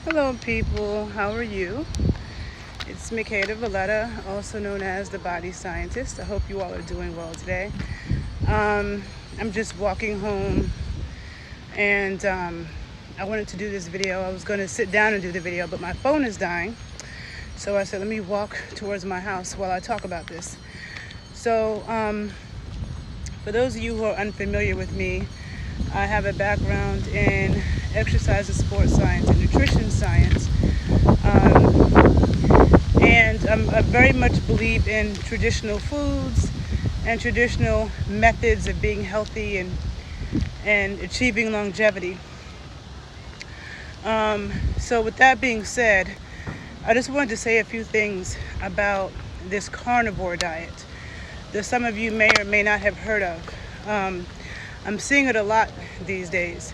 Hello people, how are you? It's Makeda Valletta, also known as the Body Scientist. I hope you all are doing well today. I'm just walking home and I wanted to do this video. I was going to sit down and do the video, but my phone is dying. So I said, let me walk towards my house while I talk about this. So for those of you who are unfamiliar with me, I have a background in exercise and sports science and nutrition science. And I very much believe in traditional foods and traditional methods of being healthy and achieving longevity. So with that being said, I just wanted to say a few things about this carnivore diet that some of you may or may not have heard of. I'm seeing it a lot these days.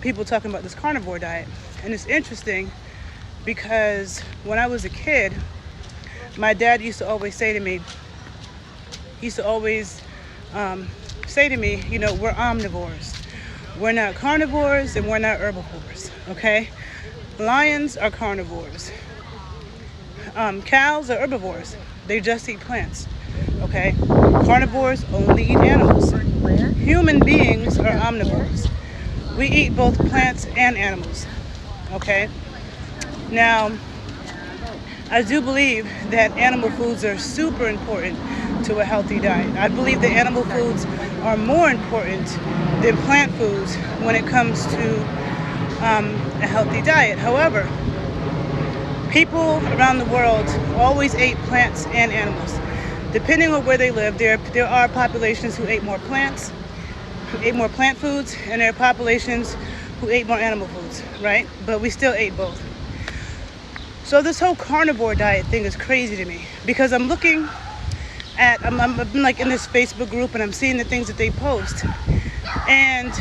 People talking about this carnivore diet. And it's interesting because when I was a kid, my dad used to always say to me, you know, we're omnivores. We're not carnivores and we're not herbivores, okay? Lions are carnivores. Cows are herbivores. They just eat plants, okay? Carnivores only eat animals. Human beings are omnivores. We eat both plants and animals, okay? Now, I do believe that animal foods are super important to a healthy diet. I believe that animal foods are more important than plant foods when it comes to a healthy diet. However, people around the world always ate plants and animals. Depending on where they live, there are populations who ate more plant foods, and there are populations who ate more animal foods, right? But we still ate both. So this whole carnivore diet thing is crazy to me because I'm looking at, I'm like in this Facebook group and I'm seeing the things that they post, and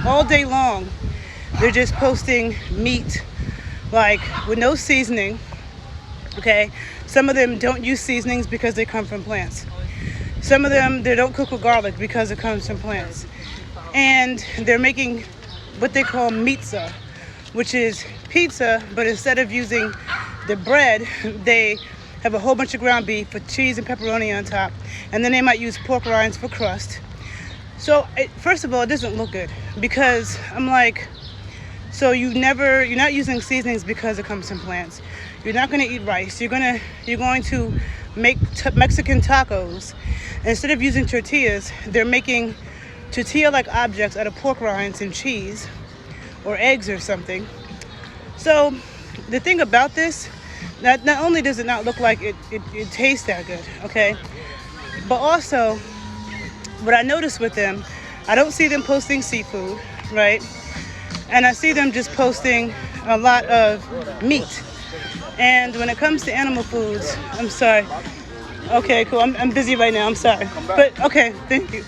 all day long they're just posting meat like with no seasoning, okay? Some of them don't use seasonings because they come from plants. Some of them, they don't cook with garlic because it comes from plants. And they're making what they call pizza, which is pizza, but instead of using the bread, they have a whole bunch of ground beef with cheese and pepperoni on top, and then they might use pork rinds for crust. So first of all, it doesn't look good because I'm like, so you're not using seasonings because it comes from plants. You're not going to eat rice. You're going to make Mexican tacos. Instead of using tortillas, they're making tortilla-like objects out of pork rinds and cheese or eggs or something. So the thing about this, not only does it not look like it tastes that good, okay, but also what I notice with them, I don't see them posting seafood, right? And I see them just posting a lot of meat. And when it comes to animal foods, I'm sorry. Okay, cool. I'm busy right now. I'm sorry. But okay, thank you.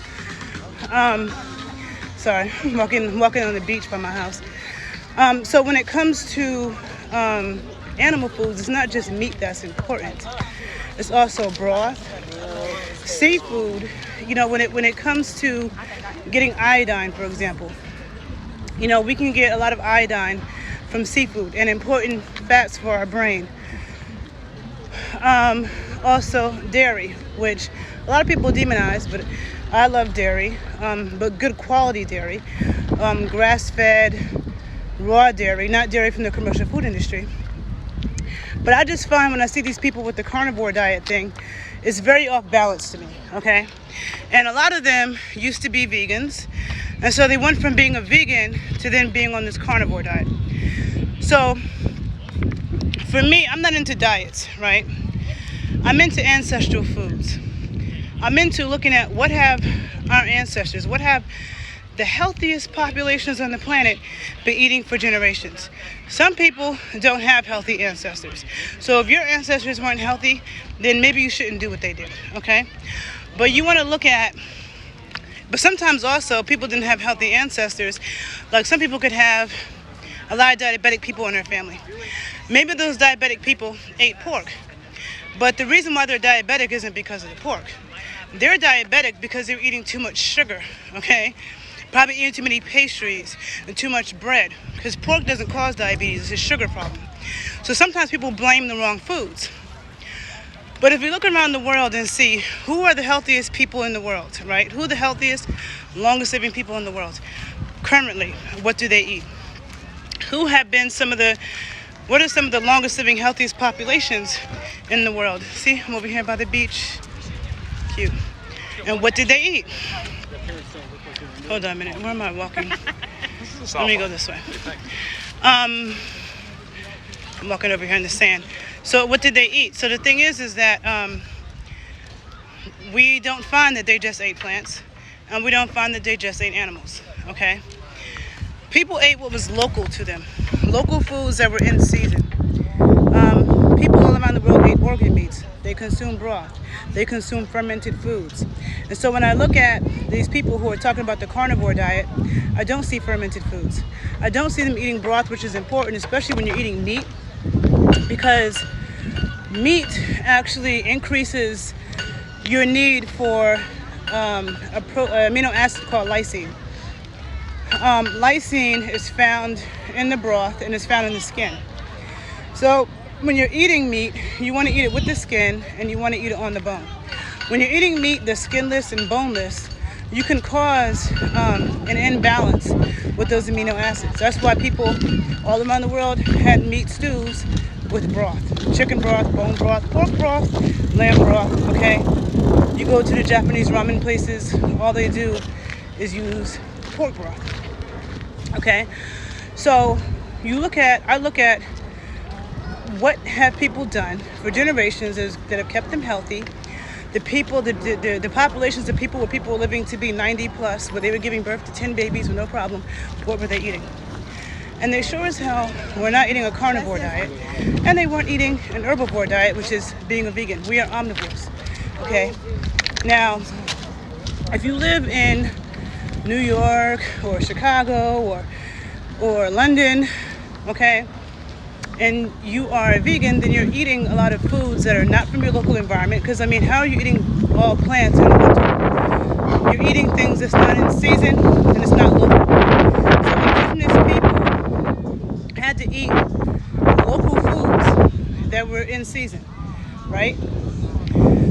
Sorry, I'm walking on the beach by my house. So when it comes to animal foods, it's not just meat that's important. It's also broth, seafood. You know, when it comes to getting iodine, for example, you know, we can get a lot of iodine from seafood and important fats for our brain. Also dairy, which a lot of people demonize, but I love dairy, but good quality dairy, grass-fed, raw dairy, not dairy from the commercial food industry. But I just find when I see these people with the carnivore diet thing, it's very off balance to me, okay? And a lot of them used to be vegans, and so they went from being a vegan to then being on this carnivore diet. So for me, I'm not into diets, right? I'm into ancestral foods. I'm into looking at what have our ancestors, what have the healthiest populations on the planet been eating for generations. Some people don't have healthy ancestors. So if your ancestors weren't healthy, then maybe you shouldn't do what they did, okay? But you want to look at, but sometimes also people didn't have healthy ancestors. Like some people could have a lot of diabetic people in their family. Maybe those diabetic people ate pork. But the reason why they're diabetic isn't because of the pork. They're diabetic because they're eating too much sugar, okay? Probably eating too many pastries and too much bread, because pork doesn't cause diabetes, it's a sugar problem. So sometimes people blame the wrong foods. But if we look around the world and see who are the healthiest people in the world, right? Who are the healthiest, longest living people in the world? Currently, what do they eat? Who have been what are some of the longest living, healthiest populations in the world? See, I'm over here by the beach. Cute. And what did they eat? Hold on a minute. Where am I walking? Let me go this way. I'm walking over here in the sand. So what did they eat? So the thing is that we don't find that they just ate plants, and we don't find that they just ate animals, okay? People ate what was local to them, local foods that were in season. People all around the world ate organ meats. They consume broth. They consume fermented foods. And so when I look at these people who are talking about the carnivore diet, I don't see fermented foods. I don't see them eating broth, which is important, especially when you're eating meat, because meat actually increases your need for amino acid called lysine. Lysine is found in the broth and is found in the skin. So when you're eating meat, you want to eat it with the skin and you want to eat it on the bone. When you're eating meat that's skinless and boneless, you can cause an imbalance with those amino acids. That's why people all around the world had meat stews with broth. Chicken broth, bone broth, pork broth, lamb broth, okay? You go to the Japanese ramen places, all they do is use pork broth, okay? So I look at what have people done for generations that have kept them healthy. The people, the populations of people where people were living to be 90 plus, where they were giving birth to 10 babies with no problem, what were they eating? And they sure as hell were not eating a carnivore diet, and they weren't eating an herbivore diet, which is being a vegan. We are omnivores, okay? Now, if you live in New York or Chicago or London, okay, and you are a vegan, then you're eating a lot of foods that are not from your local environment. Because, I mean, how are you eating all plants in the winter? You're eating things that's not in season and it's not local. So indigenous people had to eat local foods that were in season, right?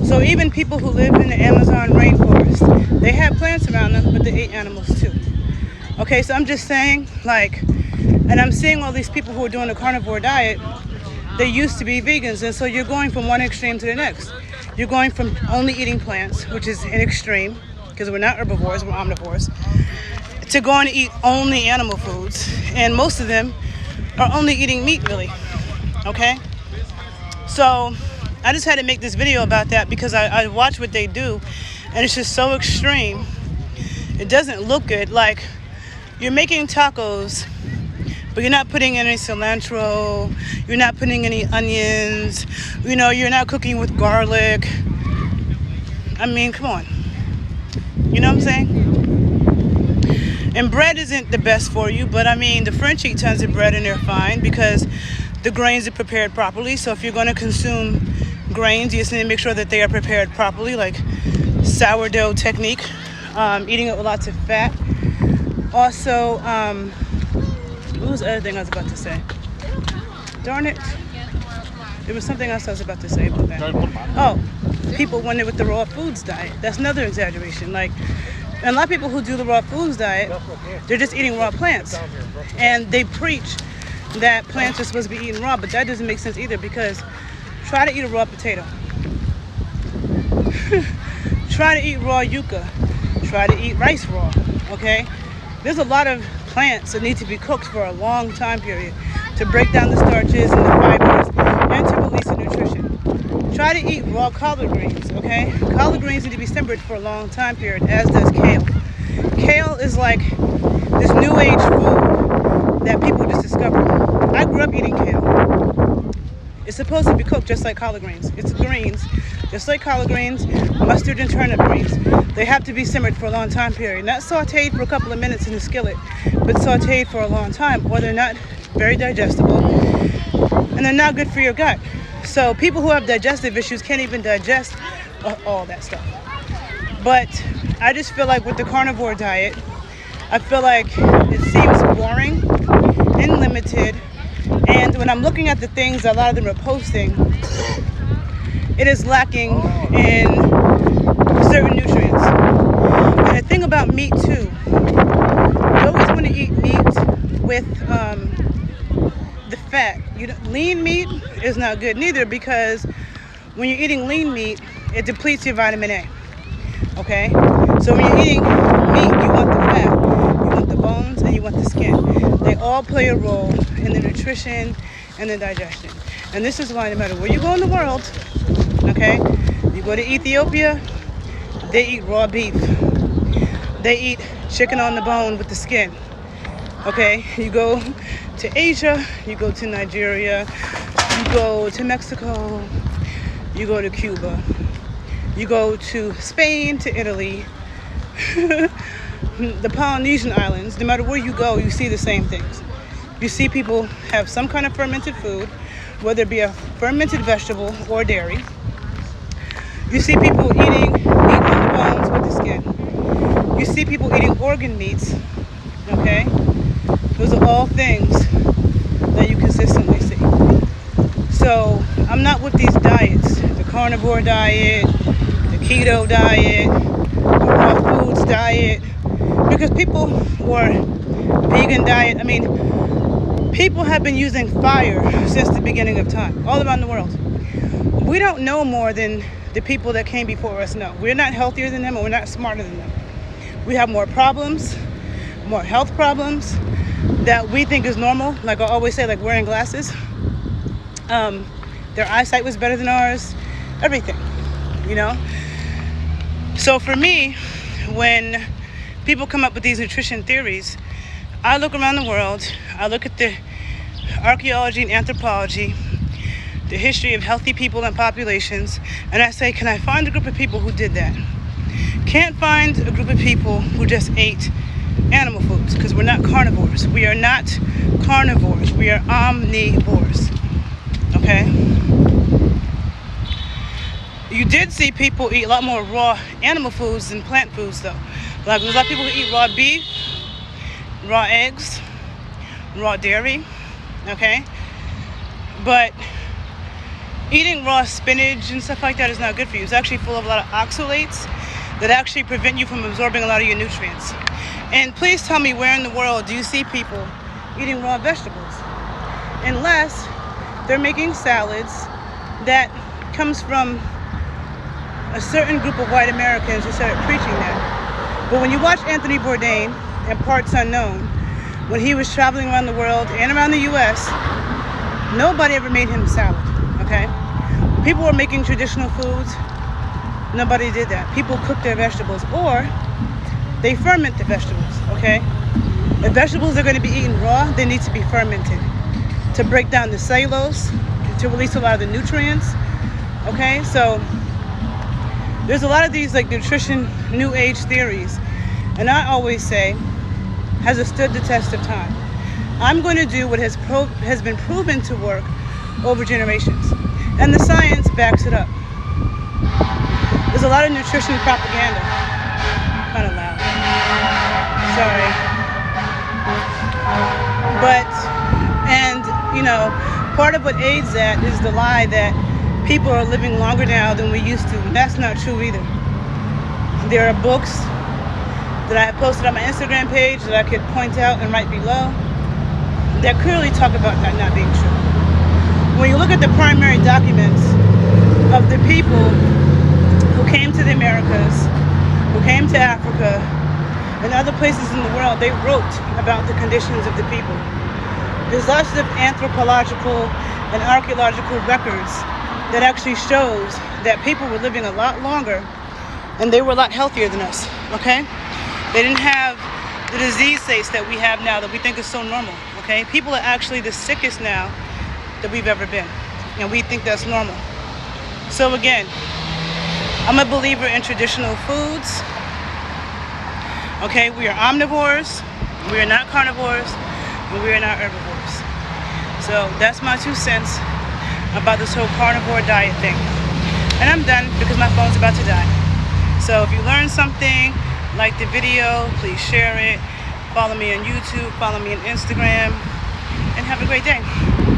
So even people who live in the Amazon rainforest, they had plants around them, but they ate animals too. Okay, so I'm just saying, like, and I'm seeing all these people who are doing a carnivore diet, they used to be vegans, and so you're going from one extreme to the next. You're going from only eating plants, which is an extreme, because we're not herbivores, we're omnivores, to going to eat only animal foods, and most of them are only eating meat, really, okay? So I just had to make this video about that because I watch what they do, and it's just so extreme. It doesn't look good. Like, you're making tacos, but you're not putting any cilantro, you're not putting any onions, you know, you're not cooking with garlic. I mean, come on. You know what I'm saying? And bread isn't the best for you, but I mean, the French eat tons of bread and they're fine because the grains are prepared properly. So if you're going to consume grains, you just need to make sure that they are prepared properly, like sourdough technique, eating it with lots of fat. Also, what was the other thing I was about to say? Darn it. There was something else I was about to say about that. Oh, people when they're with the raw foods diet. That's another exaggeration. Like, and a lot of people who do the raw foods diet, they're just eating raw plants. And they preach that plants are supposed to be eaten raw, but that doesn't make sense either, because try to eat a raw potato. Try to eat raw yucca. Try to eat rice raw, okay? There's a lot of plants that need to be cooked for a long time period to break down the starches and the fibers and to release the nutrition. Try to eat raw collard greens, okay? Collard greens need to be simmered for a long time period, as does kale. Kale is like this new age food that people just discovered. I grew up eating kale. It's supposed to be cooked just like collard greens. It's greens, just like collard greens, mustard and turnip greens. They have to be simmered for a long time period. Not sauteed for a couple of minutes in the skillet, but sauteed for a long time, or they're not very digestible and they're not good for your gut. So people who have digestive issues can't even digest all that stuff. But I just feel like with the carnivore diet, I feel like it seems boring and limited. And when I'm looking at the things a lot of them are posting, it is lacking in certain nutrients. And the thing about meat too, you always want to eat meat with the fat. Lean meat is not good neither, because when you're eating lean meat, it depletes your vitamin A. Okay? So when you're eating meat, you want the fat, you want the bones, and you want the skin. They all play a role in the nutrition and the digestion. And this is why no matter where you go in the world, okay, you go to Ethiopia, they eat raw beef. They eat chicken on the bone with the skin. Okay, you go to Asia, you go to Nigeria, you go to Mexico, you go to Cuba, you go to Spain, to Italy, the Polynesian islands. No matter where you go, you see the same things. You see people have some kind of fermented food, whether it be a fermented vegetable or dairy. You see people eating meat on the bones with the skin. You see people eating organ meats, okay? Those are all things that you consistently see. So I'm not with these diets, the carnivore diet, the keto diet, the raw foods diet, because people, or vegan diet, I mean, people have been using fire since the beginning of time, all around the world. We don't know more than the people that came before us know. We're not healthier than them, and we're not smarter than them. We have more problems, more health problems that we think is normal. Like I always say, like wearing glasses. Their eyesight was better than ours. Everything, you know? So for me, when people come up with these nutrition theories, I look around the world, I look at the archaeology and anthropology, the history of healthy people and populations, and I say, can I find a group of people who did that? Can't find a group of people who just ate animal foods, because we're not carnivores. We are not carnivores. We are omnivores. Okay? You did see people eat a lot more raw animal foods than plant foods, though. Like there's a lot of people who eat raw beef, raw eggs, raw dairy. Okay? But eating raw spinach and stuff like that is not good for you. It's actually full of a lot of oxalates that actually prevent you from absorbing a lot of your nutrients. And please tell me, where in the world do you see people eating raw vegetables? Unless they're making salads that comes from a certain group of white Americans who started preaching that. But when you watch Anthony Bourdain in Parts Unknown, when he was traveling around the world and around the US, nobody ever made him a salad, okay? People were making traditional foods. Nobody did that. People cook their vegetables, or they ferment the vegetables, okay? If vegetables are going to be eaten raw, they need to be fermented to break down the cellulose, to release a lot of the nutrients, okay? So there's a lot of these like nutrition new age theories, and I always say, has it stood the test of time? I'm going to do what has been proven to work over generations, and the science backs it up. There's a lot of nutrition propaganda. Kind of loud. Sorry. But, and, you know, part of what aids that is the lie that people are living longer now than we used to. That's not true either. There are books that I have posted on my Instagram page that I could point out and write below that clearly talk about that not being true. When you look at the primary documents of the people who came to the Americas, who came to Africa, and other places in the world, they wrote about the conditions of the people. There's lots of anthropological and archaeological records that actually shows that people were living a lot longer and they were a lot healthier than us, okay? They didn't have the disease states that we have now that we think is so normal, okay? People are actually the sickest now that we've ever been, and we think that's normal. So again, I'm a believer in traditional foods. Okay, we are omnivores, we are not carnivores, and we are not herbivores. So that's my 2 cents about this whole carnivore diet thing. And I'm done because my phone's about to die. So if you learned something, like the video, please share it. Follow me on YouTube, follow me on Instagram, and have a great day.